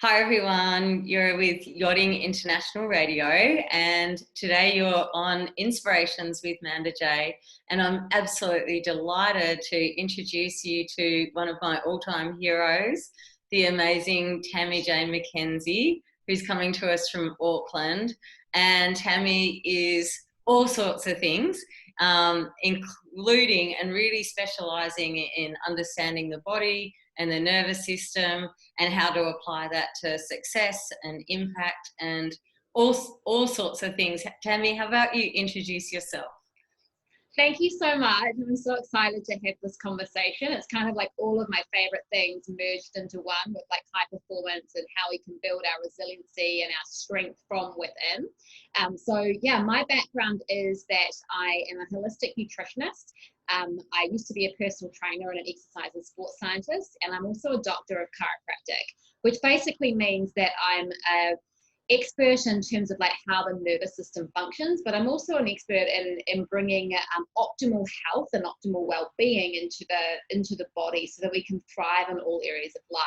Hi everyone, you're with Yachting International Radio, and today you're on Inspirations with Manda J, and I'm absolutely delighted to introduce you to one of my all-time heroes, the amazing Tammy Mackenzie, who's coming to us from Auckland. And Tammy is all sorts of things, including and really specialising in understanding the body and the nervous system, and how to apply that to success and impact and all sorts of things. Tammy, how about you introduce yourself? Thank you so much. I'm so excited to have this conversation. It's kind of like all of my favorite things merged into one, with like high performance and how we can build our resiliency and our strength from within. So yeah, my background is that I am a holistic nutritionist. I used to be a personal trainer and an exercise and sports scientist, and I'm also a doctor of chiropractic, which basically means that I'm a expert in terms of like how the nervous system functions, but I'm also an expert in bringing optimal health and optimal well-being into the body, so that we can thrive in all areas of life.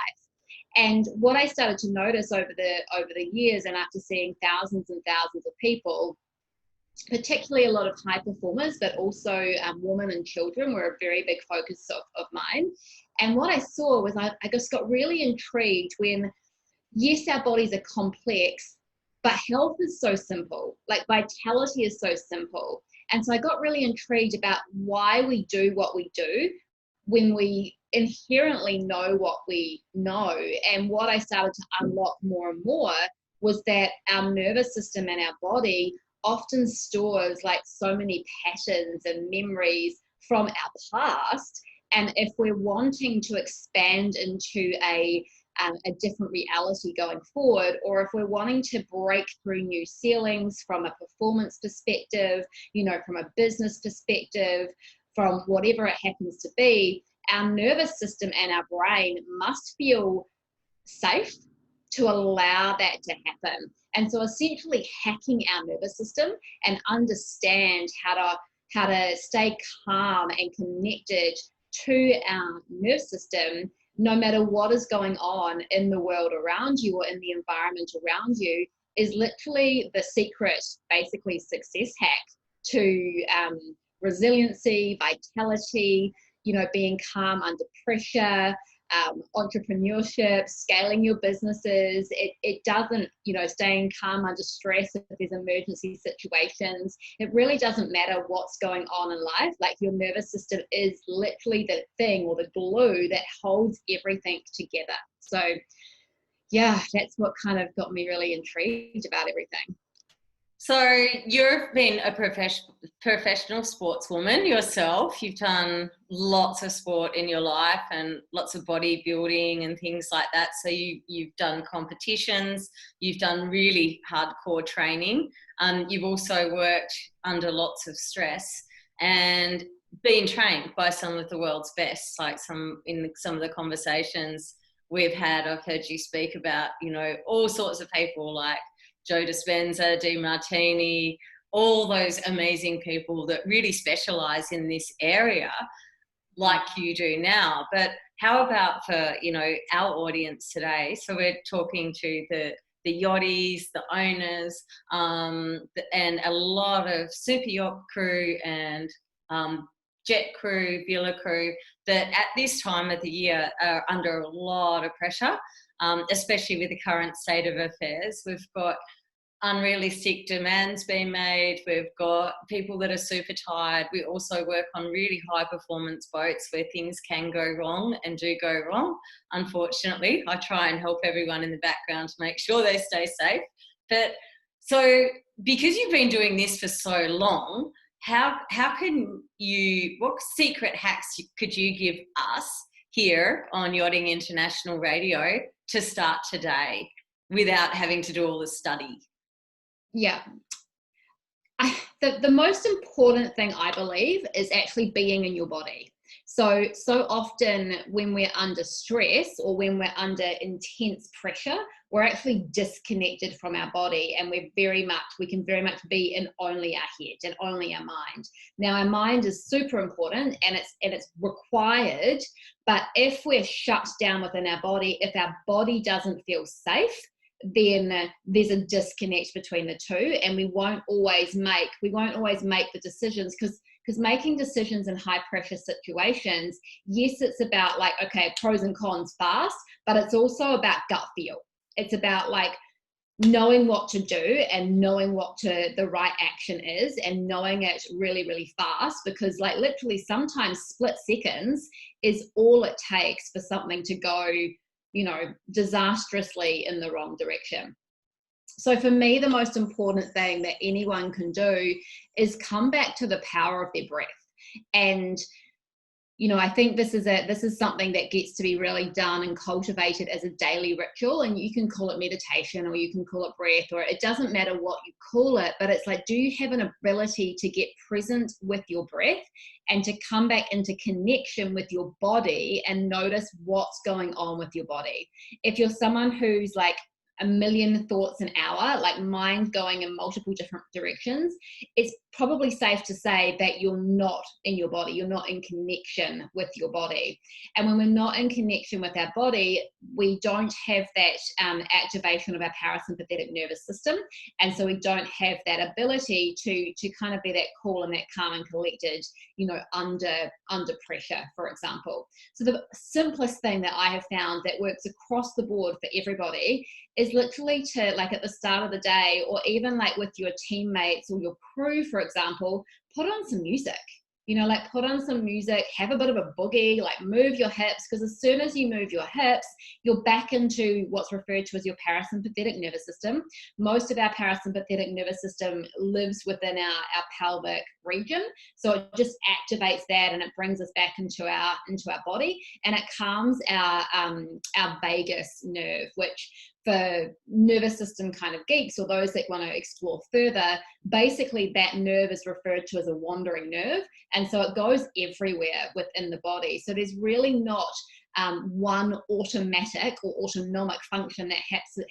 And what I started to notice over the years, and after seeing thousands and thousands of people, particularly a lot of high performers, but also women and children were a very big focus of mine. And what I saw was I just got really intrigued when, yes, our bodies are complex, but health is so simple. Like vitality is so simple. And so I got really intrigued about why we do what we do when we inherently know what we know. And what I started to unlock more and more was that our nervous system and our body often stores like so many patterns and memories from our past. And if we're wanting to expand into a different reality going forward, or if we're wanting to break through new ceilings from a performance perspective, from a business perspective, from whatever it happens to be, our nervous system and our brain must feel safe to allow that to happen. And so essentially hacking our nervous system and understand how to stay calm and connected to our nervous system, no matter what is going on in the world around you or in the environment around you, is literally the secret, basically, success hack to resiliency, vitality, being calm under pressure, entrepreneurship, scaling your businesses. It doesn't, staying calm under stress if there's emergency situations. It really doesn't matter what's going on in life. Like, your nervous system is literally the thing or the glue that holds everything together. So yeah, that's what kind of got me really intrigued about everything. So you've been a professional sportswoman yourself. You've done lots of sport in your life and lots of bodybuilding and things like that. So you've done competitions, you've done really hardcore training. You've also worked under lots of stress and been trained by some of the world's best, like in some of the conversations we've had. I've heard you speak about, all sorts of people like Joe Dispenza, DeMartini, all those amazing people that really specialize in this area like you do now. But how about for, our audience today? So we're talking to the yachties, the owners, and a lot of super yacht crew and jet crew, villa crew that at this time of the year are under a lot of pressure. Especially with the current state of affairs. We've got unrealistic demands being made. We've got people that are super tired. We also work on really high performance boats where things can go wrong and do go wrong. Unfortunately, I try and help everyone in the background to make sure they stay safe. But so because you've been doing this for so long, how can you, what secret hacks could you give us here on Yachting International Radio to start today without having to do all the study? Yeah. The most important thing, I believe, is actually being in your body. So often when we're under stress or when we're under intense pressure, we're actually disconnected from our body, and we can very much be in only our head and only our mind. Now, our mind is super important and it's required, but if we're shut down within our body, if our body doesn't feel safe, then there's a disconnect between the two, and we won't always make the decisions, because making decisions in high pressure situations, yes, it's about like, okay, pros and cons fast, but it's also about gut feel. It's about like knowing what to do and knowing what the right action is, and knowing it really, really fast, because like literally sometimes split seconds is all it takes for something to go, disastrously in the wrong direction. So for me, the most important thing that anyone can do is come back to the power of their breath. And I think this is something that gets to be really done and cultivated as a daily ritual. And you can call it meditation, or you can call it breath, or it doesn't matter what you call it, but it's like, do you have an ability to get present with your breath and to come back into connection with your body and notice what's going on with your body? If you're someone who's like a million thoughts an hour, like mind going in multiple different directions, it's probably safe to say that you're not in your body, you're not in connection with your body. And when we're not in connection with our body, we don't have that activation of our parasympathetic nervous system, and so we don't have that ability to kind of be that cool and that calm and collected, under pressure, for example. So the simplest thing that I have found that works across the board for everybody is literally to, like, at the start of the day, or even like with your teammates or your crew, for example, put on some music. Put on some music, have a bit of a boogie, like move your hips, because as soon as you move your hips, you're back into what's referred to as your parasympathetic nervous system. Most of our parasympathetic nervous system lives within our pelvic region. So it just activates that, and it brings us back into our body, and it calms our vagus nerve, which for nervous system kind of geeks, or those that want to explore further, basically that nerve is referred to as a wandering nerve. And so it goes everywhere within the body. So there's really not one automatic or autonomic function that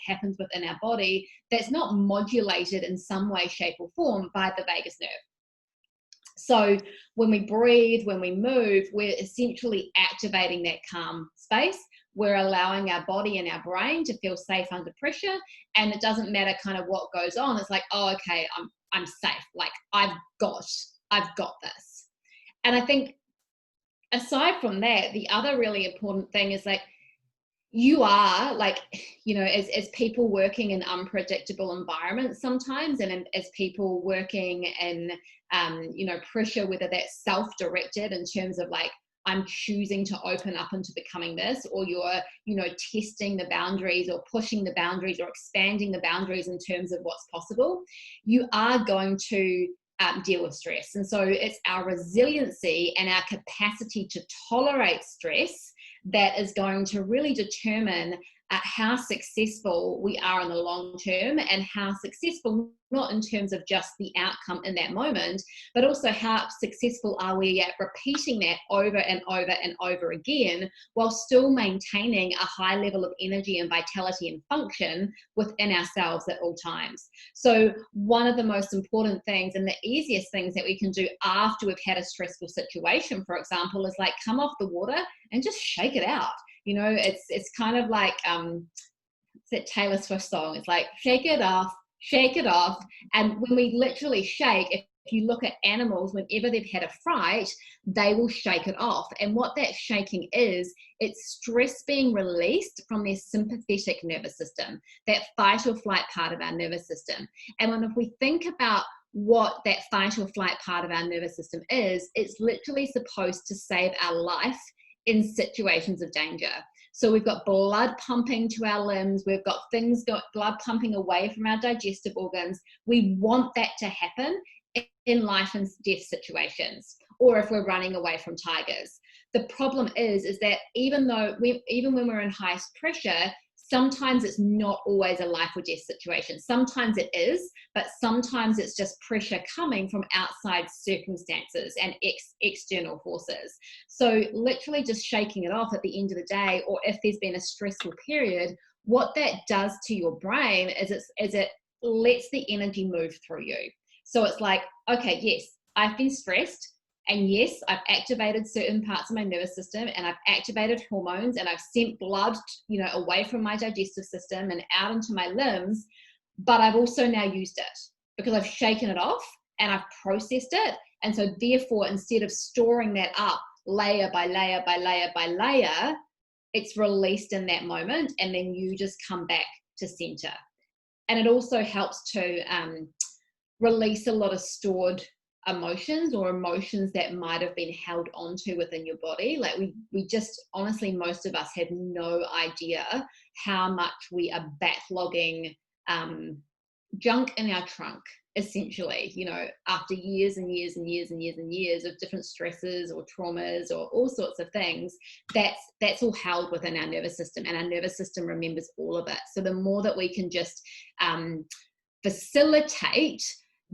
happens within our body that's not modulated in some way, shape, or form by the vagus nerve. So when we breathe, when we move, we're essentially activating that calm space. We're allowing our body and our brain to feel safe under pressure, and it doesn't matter kind of what goes on. It's like, oh, okay, I'm safe. Like I've got this. And I think aside from that, the other really important thing is like, you are like, as people working in unpredictable environments sometimes, and as people working in, pressure, whether that's self-directed in terms of like, I'm choosing to open up into becoming this, or you're, testing the boundaries or pushing the boundaries or expanding the boundaries in terms of what's possible, you are going to deal with stress. And so it's our resiliency and our capacity to tolerate stress that is going to really determine how successful we are in the long term, and how successful, not in terms of just the outcome in that moment, but also how successful are we at repeating that over and over and over again, while still maintaining a high level of energy and vitality and function within ourselves at all times. So one of the most important things, and the easiest things that we can do after we've had a stressful situation, for example, is like come off the water and just shake it out. It's kind of like it's that Taylor Swift song. It's like shake it off. And when we literally shake, if you look at animals, whenever they've had a fright, they will shake it off. And what that shaking is, it's stress being released from their sympathetic nervous system, that fight or flight part of our nervous system. And if we think about what that fight or flight part of our nervous system is, it's literally supposed to save our life in situations of danger. So we've got blood pumping to our limbs, we've got blood pumping away from our digestive organs. We want that to happen in life and death situations, or if we're running away from tigers. The problem is that even when we're in highest pressure, sometimes it's not always a life or death situation. Sometimes it is, but sometimes it's just pressure coming from outside circumstances and external forces. So literally just shaking it off at the end of the day, or if there's been a stressful period, what that does to your brain is it lets the energy move through you. So it's like, okay, yes, I've been stressed. And yes, I've activated certain parts of my nervous system, and I've activated hormones, and I've sent blood, away from my digestive system and out into my limbs. But I've also now used it because I've shaken it off and I've processed it. And so therefore, instead of storing that up layer by layer by layer by layer, it's released in that moment, and then you just come back to center. And it also helps to release a lot of stored emotions, or emotions that might have been held onto within your body. Like we just, honestly, most of us have no idea how much we are backlogging junk in our trunk, essentially, after years and years and years and years and years of different stresses or traumas or all sorts of things. That's all held within our nervous system, and our nervous system remembers all of it. So the more that we can just facilitate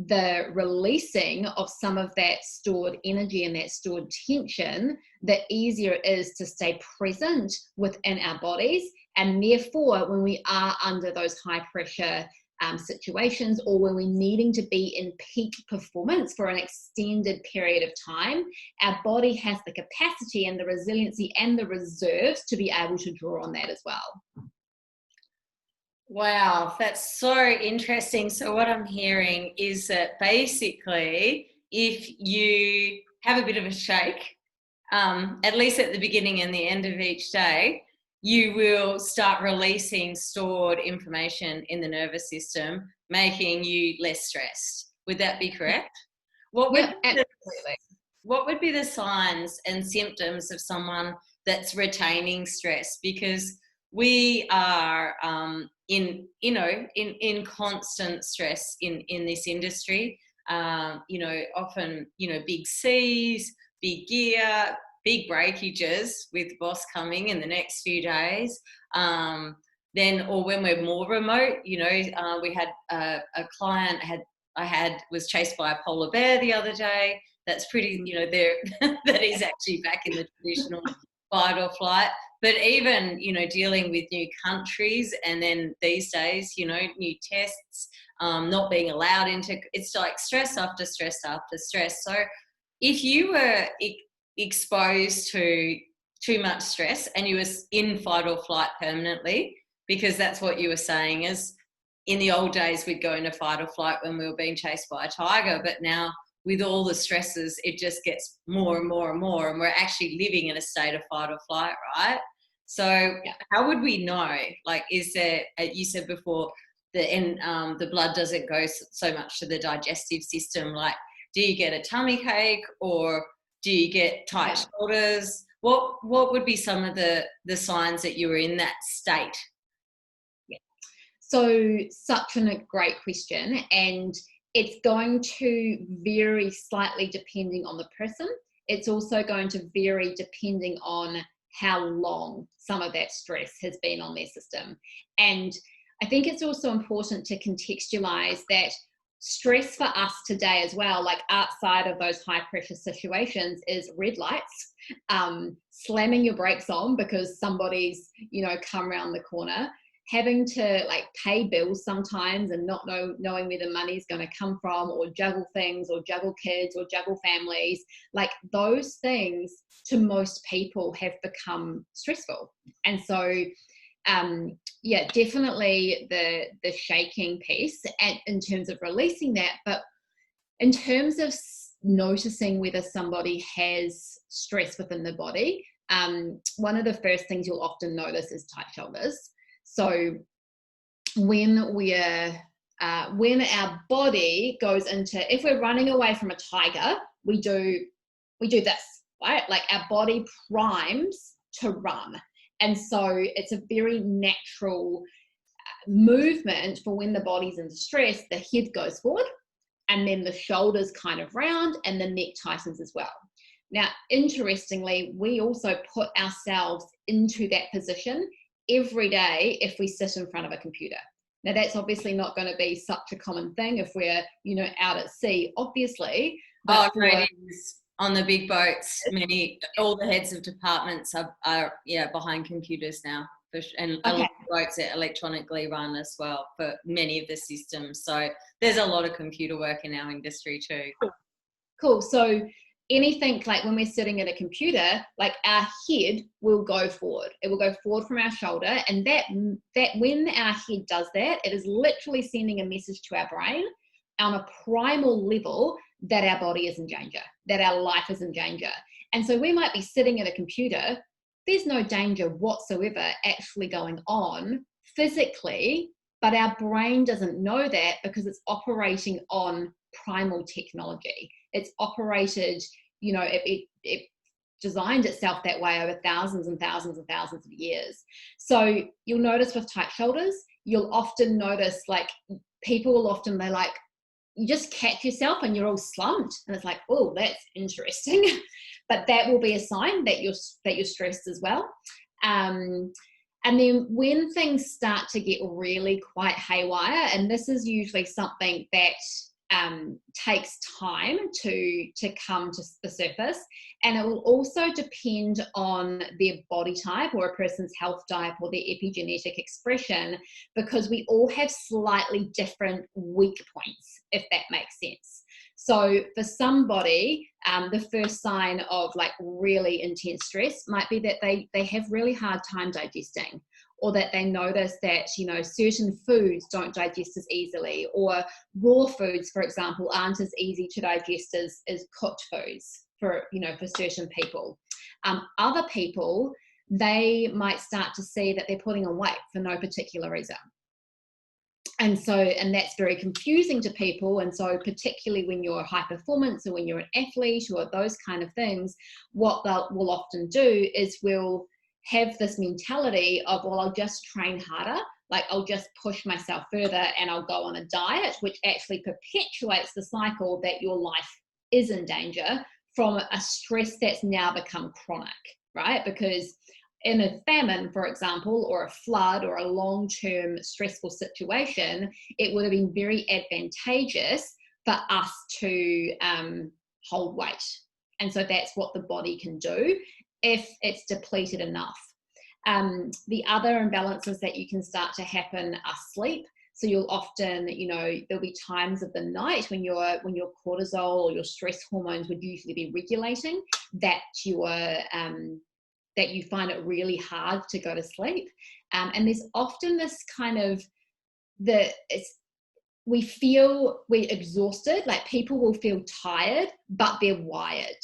the releasing of some of that stored energy and that stored tension, the easier it is to stay present within our bodies. And therefore, when we are under those high pressure situations, or when we're needing to be in peak performance for an extended period of time, our body has the capacity and the resiliency and the reserves to be able to draw on that as well. Wow, that's so interesting. So what I'm hearing is that basically, if you have a bit of a shake, at least at the beginning and the end of each day, you will start releasing stored information in the nervous system, making you less stressed. Would that be correct? Absolutely. What would be the signs and symptoms of someone that's retaining stress? Because we are in constant stress in this industry. Often, big C's, big gear, big breakages with boss coming in the next few days. Or when we're more remote, we had a client was chased by a polar bear the other day. That's pretty, that is actually back in the traditional fight or flight. But even, dealing with new countries, and then these days, new tests, not being allowed into, it's like stress after stress after stress. So if you were exposed to too much stress and you were in fight or flight permanently, because that's what you were saying is, in the old days, we'd go into fight or flight when we were being chased by a tiger, but now with all the stresses, it just gets more and more and more, and we're actually living in a state of fight or flight, right? So how would we know? Like, is there, you said before, the blood doesn't go so much to the digestive system. Like, do you get a tummy ache, or do you get tight shoulders? What would be some of the signs that you were in that state? So such a great question, and it's going to vary slightly depending on the person. It's also going to vary depending on how long some of that stress has been on their system. And I think it's also important to contextualize that stress for us today as well, like outside of those high pressure situations, is red lights, slamming your brakes on because somebody's, come around the corner, having to like pay bills sometimes and not knowing where the money's going to come from, or juggle things, or juggle kids, or juggle families. Like, those things to most people have become stressful. And so definitely the shaking piece, and in terms of releasing that. But in terms of noticing whether somebody has stress within the body, one of the first things you'll often notice is tight shoulders. So when our body goes into, if we're running away from a tiger, we do this, right? Like, our body primes to run. And so it's a very natural movement for when the body's in stress. The head goes forward, and then the shoulders kind of round, and the neck tightens as well. Now, interestingly, we also put ourselves into that position every day if we sit in front of a computer. Now, that's obviously not going to be such a common thing if we're, you know, out at sea, obviously. But no, it is. On the big boats, all the heads of departments are behind computers now. And a lot of boats are electronically run as well for many of the systems. So there's a lot of computer work in our industry too. Cool. So anything like when we're sitting at a computer, like our head will go forward. It will go forward from our shoulder. And that when our head does that, it is literally sending a message to our brain on a primal level that our body is in danger, that our life is in danger. And so we might be sitting at a computer. There's no danger whatsoever actually going on physically, but our brain doesn't know that because it's operating on primal technology. It's operated, you know, it designed itself that way over thousands and thousands and thousands of years. So you'll notice with tight shoulders, you'll often notice like people will often, they're like, you just catch yourself and you're all slumped. And it's like, oh, that's interesting. But that will be a sign that you're stressed as well. And then when things start to get really quite haywire, and this is usually something that takes time to come to the surface, and it will also depend on their body type or a person's health type or their epigenetic expression, because we all have slightly different weak points, if that makes sense. So for somebody, the first sign of like really intense stress might be that they have really hard time digesting, or that they notice that, you know, certain foods don't digest as easily, or raw foods, for example, aren't as easy to digest as cooked foods for, you know, for certain people. Other people, they might start to see that they're putting on weight for no particular reason. And that's very confusing to people. And so particularly when you're high performance or when you're an athlete or those kind of things, what we'll often do is we'll have this mentality of, well, I'll just train harder, like I'll just push myself further and I'll go on a diet, which actually perpetuates the cycle that your life is in danger from a stress that's now become chronic, right? Because in a famine, for example, or a flood or a long-term stressful situation, it would have been very advantageous for us to hold weight. And so that's what the body can do if it's depleted enough. The other imbalances that you can start to happen are sleep. So you'll often, you know, there'll be times of the night when your cortisol or your stress hormones would usually be regulating, that you find it really hard to go to sleep. And there's often this kind of we're exhausted, like people will feel tired, but they're wired.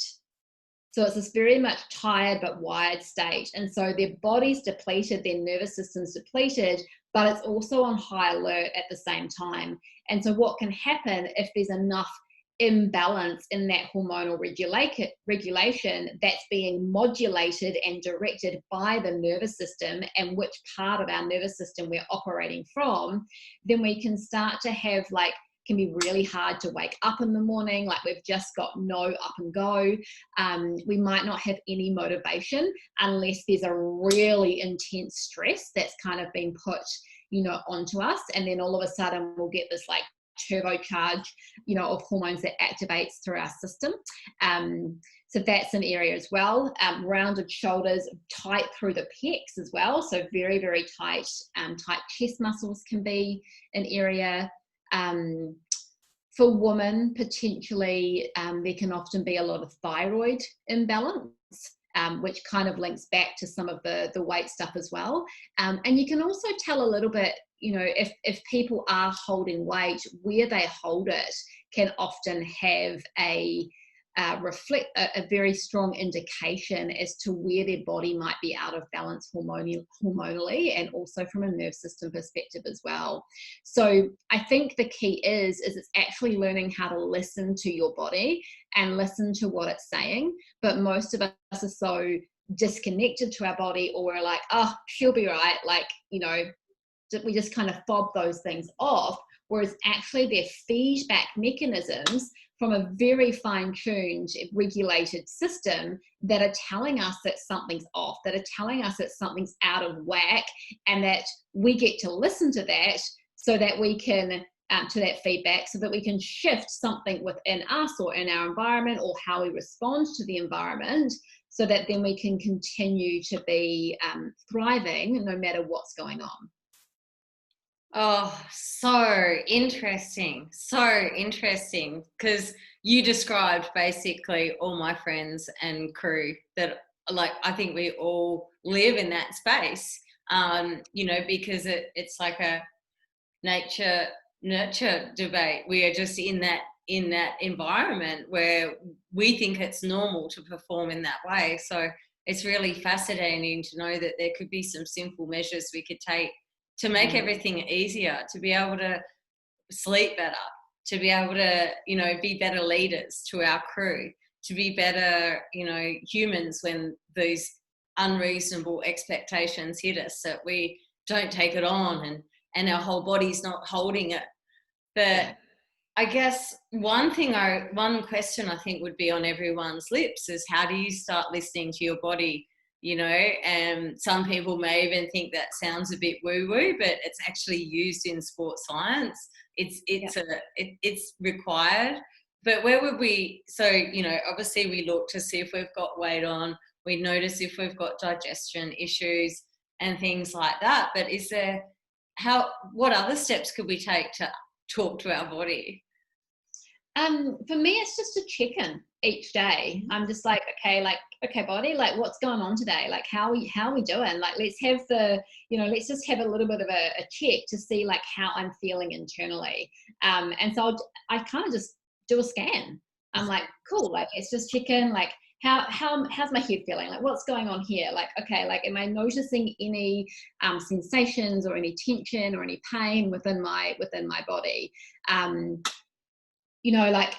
So it's this very much tired but wired state. And so their body's depleted, their nervous system's depleted, but it's also on high alert at the same time. And so what can happen if there's enough imbalance in that hormonal regulation that's being modulated and directed by the nervous system, and which part of our nervous system we're operating from, then we can start to have can be really hard to wake up in the morning, like we've just got no up and go. We might not have any motivation unless there's a really intense stress that's kind of been put, onto us. And then all of a sudden we'll get this turbocharge, of hormones that activates through our system. So that's an area as well. Rounded shoulders, tight through the pecs as well. So very, very tight, tight chest muscles can be an area. For women, potentially, there can often be a lot of thyroid imbalance, which kind of links back to some of the weight stuff as well. And you can also tell a little bit, if people are holding weight, where they hold it can often have a very strong indication as to where their body might be out of balance hormonally, and also from a nerve system perspective as well. So I think the key is it's actually learning how to listen to your body and listen to what it's saying. But most of us are so disconnected to our body, or we're like, oh, she'll be right. We just kind of fob those things off, whereas actually they're feedback mechanisms from a very fine-tuned, regulated system that are telling us that something's off, that are telling us that something's out of whack, and that we get to listen to that so that we can, to that feedback, so that we can shift something within us or in our environment or how we respond to the environment, so that then we can continue to be thriving no matter what's going on. Oh, so interesting. So interesting. Because you described basically all my friends and crew that, like, I think we all live in that space, you know, because it's like a nature nurture debate. We are just in that environment where we think it's normal to perform in that way. So it's really fascinating to know that there could be some simple measures we could take to make everything easier, to be able to sleep better, to be able to, you know, be better leaders to our crew, to be better, you know, humans when these unreasonable expectations hit us, that we don't take it on and our whole body's not holding it. But I guess one question I think would be on everyone's lips is, how do you start listening to your body? You know, and some people may even think that sounds a bit woo-woo, but it's actually used in sports science. It's required. But where would we? So, you know, obviously we look to see if we've got weight on. We notice if we've got digestion issues and things like that. But what other steps could we take to talk to our body? For me, it's just a check-in each day. I'm just like, okay, body, like, what's going on today? Like, how are we doing? Like, let's just have a little bit of a check to see like how I'm feeling internally. And so I kind of just do a scan. I'm like, cool, like, let's just check in, like, how's my head feeling? Like, what's going on here? Like, okay, like, am I noticing any sensations or any tension or any pain within my body? You know, like,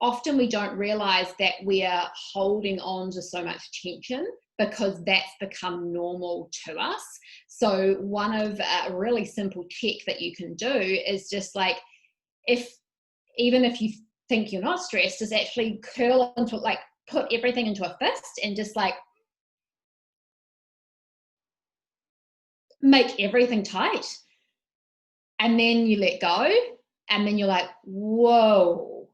often we don't realize that we are holding on to so much tension because that's become normal to us. So one of a really simple check that you can do is just like, even if you think you're not stressed, is actually curl into, like, put everything into a fist and just like make everything tight. And then you let go, and then you're like, whoa,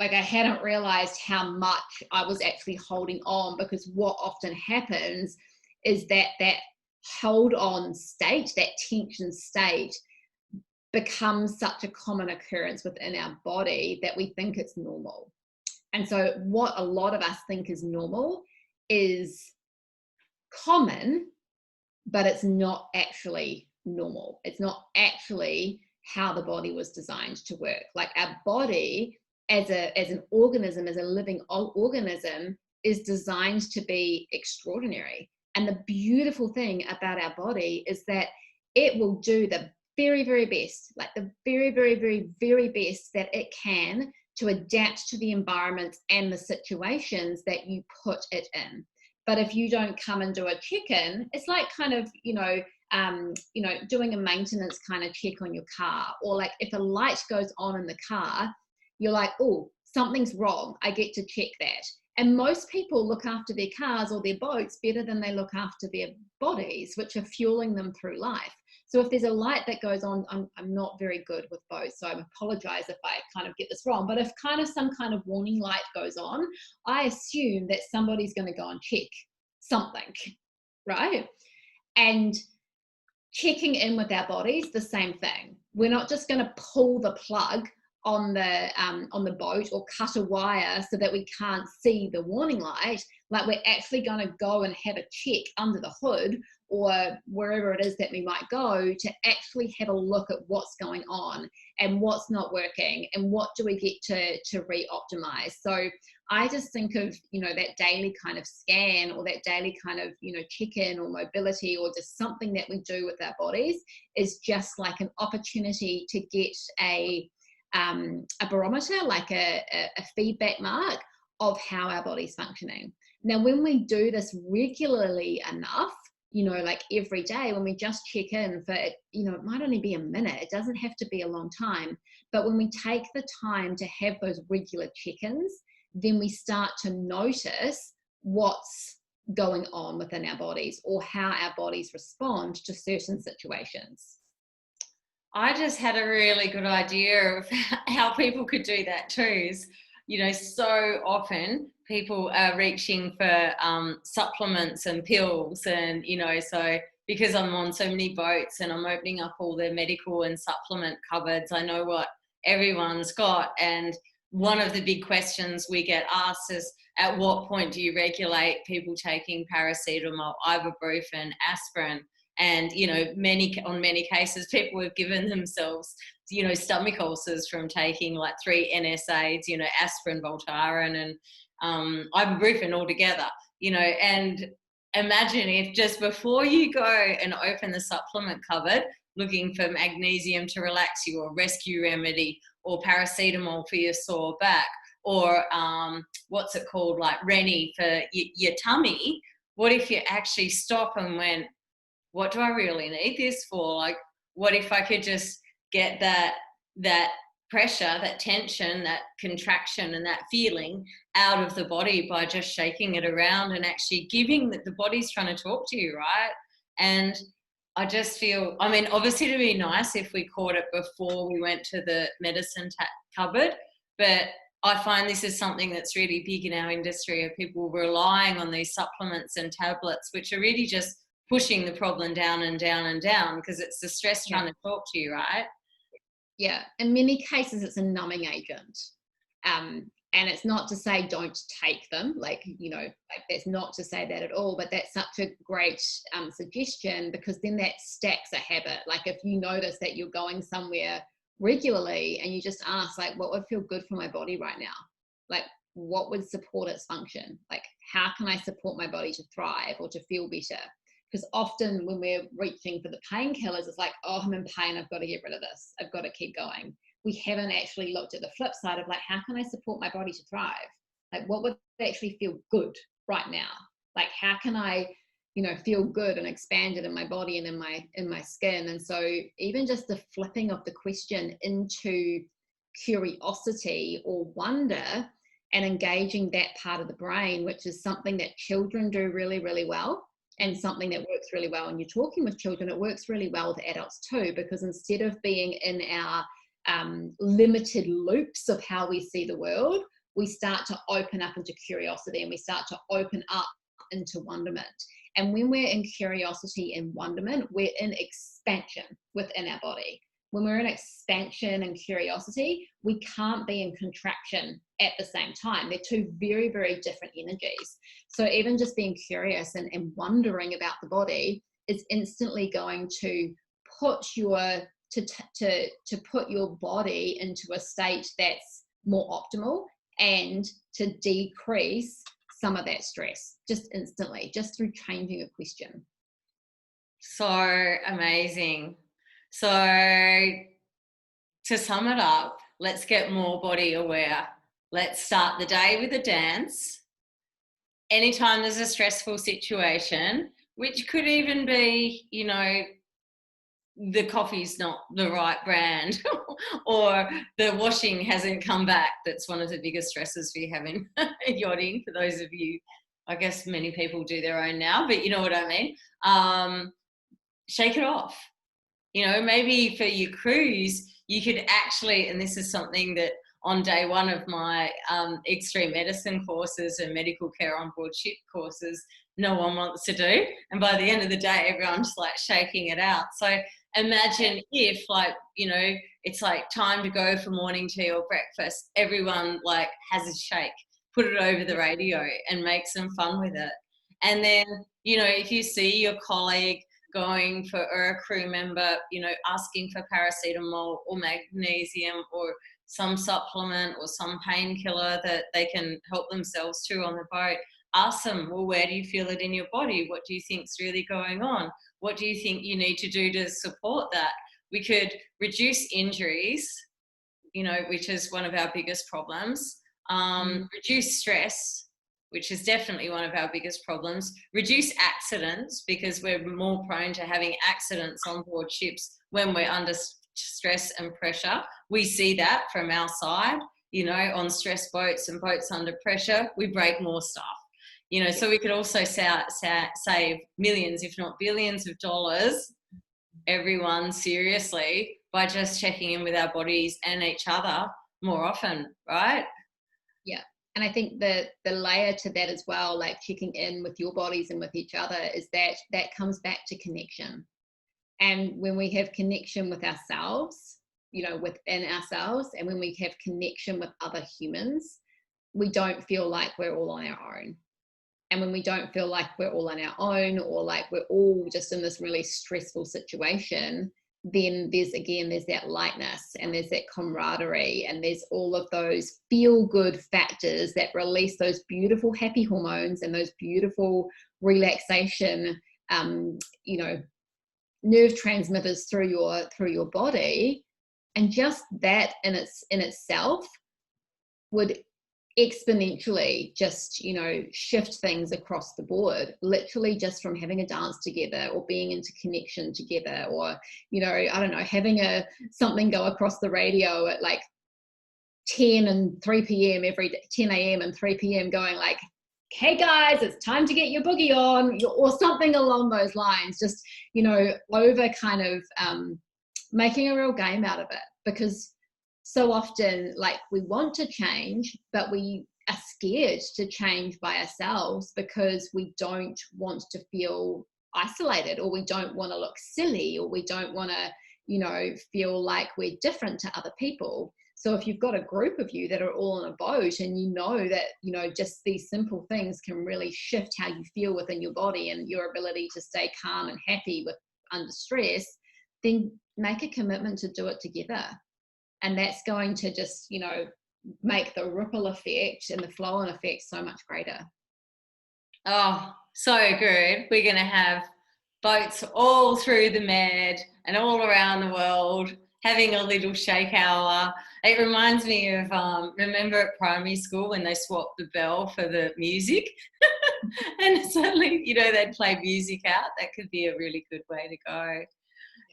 like, I hadn't realized how much I was actually holding on, because what often happens is that hold on state, that tension state, becomes such a common occurrence within our body that we think it's normal. And so what a lot of us think is normal is common, but it's not actually normal. It's not actually how the body was designed to work. Like, our body as an organism, as a living organism, is designed to be extraordinary. And the beautiful thing about our body is that it will do the very, very best, like the very, very, very, very best that it can to adapt to the environments and the situations that you put it in. But if you don't come and do a check-in, it's like kind of, doing a maintenance kind of check on your car, or like if a light goes on in the car, you're like, oh, something's wrong, I get to check that. And most people look after their cars or their boats better than they look after their bodies, which are fueling them through life. So if there's a light that goes on, I'm not very good with boats, so I apologize if I kind of get this wrong, but if kind of some kind of warning light goes on, I assume that somebody's going to go and check something, right? And checking in with our bodies, the same thing. We're not just going to pull the plug on the boat or cut a wire so that we can't see the warning light. Like, we're actually going to go and have a check under the hood or wherever it is that we might go, to actually have a look at what's going on and what's not working and what do we get to re-optimize. So I just think of, that daily kind of scan, or that daily kind of, check-in or mobility, or just something that we do with our bodies, is just like an opportunity to get a barometer, like a feedback mark of how our body's functioning. Now, when we do this regularly enough, you know, like every day, when we just check in for, you know, it might only be a minute, it doesn't have to be a long time, but when we take the time to have those regular check-ins, then we start to notice what's going on within our bodies, or how our bodies respond to certain situations. I just had a really good idea of how people could do that too. You know, so often people are reaching for supplements and pills, and, you know, so because I'm on so many boats and I'm opening up all their medical and supplement cupboards, I know what everyone's got. And one of the big questions we get asked is, at what point do you regulate people taking paracetamol, ibuprofen, aspirin? And, you know, on many cases, people have given themselves, you know, stomach ulcers from taking like 3 NSAIDs, you know, aspirin, Voltaren, and ibuprofen all together, you know. And imagine if just before you go and open the supplement cupboard looking for magnesium to relax you, or rescue remedy, or paracetamol for your sore back, or what's it called, like Rennie for your tummy, what if you actually stop and went, what do I really need this for? Like, what if I could just get that pressure, that tension, that contraction, and that feeling out of the body by just shaking it around and actually giving that the body's trying to talk to you, right? And I just feel, I mean, obviously it'd be nice if we caught it before we went to the medicine cupboard, but I find this is something that's really big in our industry, of people relying on these supplements and tablets, which are really just pushing the problem down and down and down, because it's the stress trying to talk to you, right? Yeah, in many cases it's a numbing agent. And it's not to say don't take them, like, you know, like, that's not to say that at all, but that's such a great suggestion, because then that stacks a habit. Like, if you notice that you're going somewhere regularly and you just ask, like, what would feel good for my body right now? Like, what would support its function? Like, how can I support my body to thrive or to feel better? Because often when we're reaching for the painkillers, it's like, oh, I'm in pain, I've got to get rid of this, I've got to keep going. We haven't actually looked at the flip side of, like, how can I support my body to thrive? Like, what would actually feel good right now? Like, how can I, you know, feel good and expanded in my body and in my skin? And so even just the flipping of the question into curiosity or wonder, and engaging that part of the brain, which is something that children do really, really well, and something that works really well when you're talking with children. It works really well with adults too, because instead of being in our limited loops of how we see the world, we start to open up into curiosity, and we start to open up into wonderment. And when we're in curiosity and wonderment, we're in expansion within our body. When we're in expansion and curiosity, we can't be in contraction at the same time. They're two very, very different energies. So even just being curious and wondering about the body is instantly going to put your put your body into a state that's more optimal, and to decrease some of that stress just instantly, just through changing a question. So amazing. So to sum it up, let's get more body aware. Let's start the day with a dance. Anytime there's a stressful situation, which could even be, you know, the coffee's not the right brand or the washing hasn't come back. That's one of the biggest stresses we have in yachting, for those of you, I guess many people do their own now, but you know what I mean. Shake it off. You know, maybe for your cruise, you could actually, and this is something that on day one of my extreme medicine courses and medical care on board ship courses, no one wants to do. And by the end of the day, everyone's like shaking it out. So imagine if, like, you know, it's like time to go for morning tea or breakfast, everyone like has a shake, put it over the radio and make some fun with it. And then, you know, if you see your colleague going for, or a crew member, you know, asking for paracetamol or magnesium or some supplement or some painkiller that they can help themselves to on the boat, ask them, well, where do you feel it in your body? What do you think's really going on? What do you think you need to do to support that? We could reduce injuries, you know, which is one of our biggest problems, reduce stress, which is definitely one of our biggest problems. Reduce accidents, because we're more prone to having accidents on board ships when we're under stress and pressure. We see that from our side, you know, on stress boats and boats under pressure, we break more stuff. You know, so we could also save millions, if not billions of dollars, everyone, seriously, by just checking in with our bodies and each other more often, right? Yeah. And I think the layer to that as well, like checking in with your bodies and with each other, is that comes back to connection. And when we have connection with ourselves, you know, within ourselves, and when we have connection with other humans, we don't feel like we're all on our own. And when we don't feel like we're all on our own, or like we're all just in this really stressful situation, then there's that lightness, and there's that camaraderie, and there's all of those feel good factors that release those beautiful happy hormones and those beautiful relaxation, you know, nerve transmitters through your body. And just that in itself would exponentially just, you know, shift things across the board, literally just from having a dance together, or being into connection together, or, you know, I don't know, having something go across the radio at like 10 and 3 p.m. every day, 10 a.m. and 3 p.m. going like, hey guys, it's time to get your boogie on, or something along those lines. Just, you know, over kind of making a real game out of it. Because so often, like, we want to change, but we are scared to change by ourselves because we don't want to feel isolated, or we don't want to look silly, or we don't want to, you know, feel like we're different to other people. So if you've got a group of you that are all on a boat, and you know that, you know, just these simple things can really shift how you feel within your body and your ability to stay calm and happy under stress, then make a commitment to do it together. And that's going to just, you know, make the ripple effect and the flow-on effect so much greater. Oh, so good. We're going to have boats all through the Med and all around the world, having a little shake hour. It reminds me of, remember at primary school when they swapped the bell for the music? And suddenly, you know, they'd play music out. That could be a really good way to go.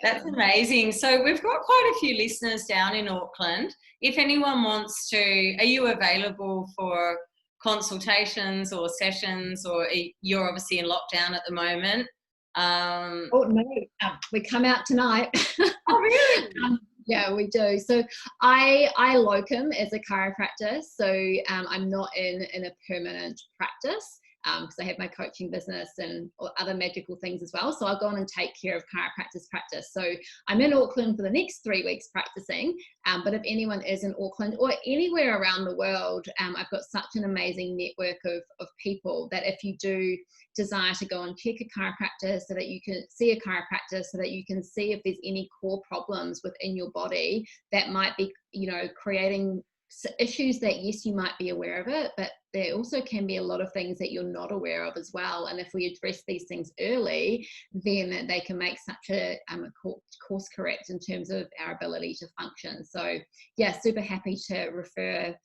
That's amazing. So we've got quite a few listeners down in Auckland. If anyone wants to, are you available for consultations or sessions, or you're obviously in lockdown at the moment? Oh no, we come out tonight. Oh really? Yeah, we do. So I locum as a chiropractor. So I'm not in a permanent practice, because I have my coaching business and other magical things as well. So I'll go on and take care of chiropractors practice. So I'm in Auckland for the next 3 weeks practicing. But if anyone is in Auckland or anywhere around the world, I've got such an amazing network of people that if you do desire to go and check a chiropractor, so that you can see a chiropractor, so that you can see if there's any core problems within your body that might be, you know, creating issues that, yes, you might be aware of it, but there also can be a lot of things that you're not aware of as well. And if we address these things early, then they can make such a course correct in terms of our ability to function. So yeah, super happy to refer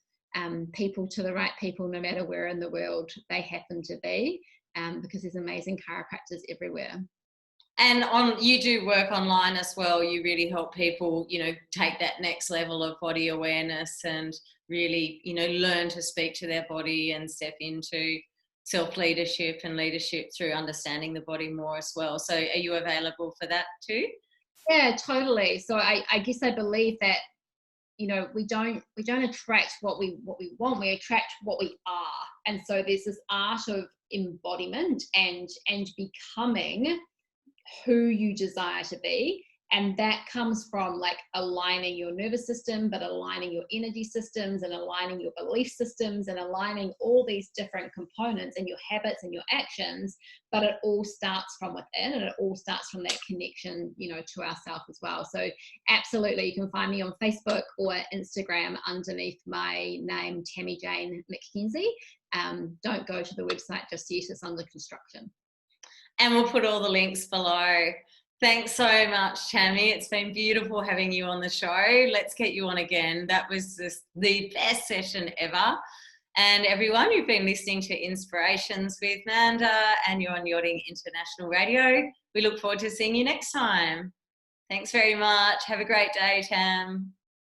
people to the right people, no matter where in the world they happen to be, because there's amazing chiropractors everywhere. And you do work online as well. You really help people, you know, take that next level of body awareness and really, you know, learn to speak to their body and step into self-leadership and leadership through understanding the body more as well. So are you available for that too? Yeah, totally. So I guess I believe that, you know, we don't attract what we want, we attract what we are. And so there's this art of embodiment and becoming who you desire to be. And that comes from like aligning your nervous system, but aligning your energy systems and aligning your belief systems and aligning all these different components and your habits and your actions. But it all starts from within, and it all starts from that connection, you know, to ourselves as well. So absolutely, you can find me on Facebook or Instagram underneath my name, Tammy Jane Mackenzie. Don't go to the website just yet, it's under construction. And we'll put all the links below. Thanks so much, Tammy. It's been beautiful having you on the show. Let's get you on again. That was the best session ever. And everyone, you've been listening to Inspirations with Manda, and you're on Yachting International Radio. We look forward to seeing you next time. Thanks very much. Have a great day, Tam.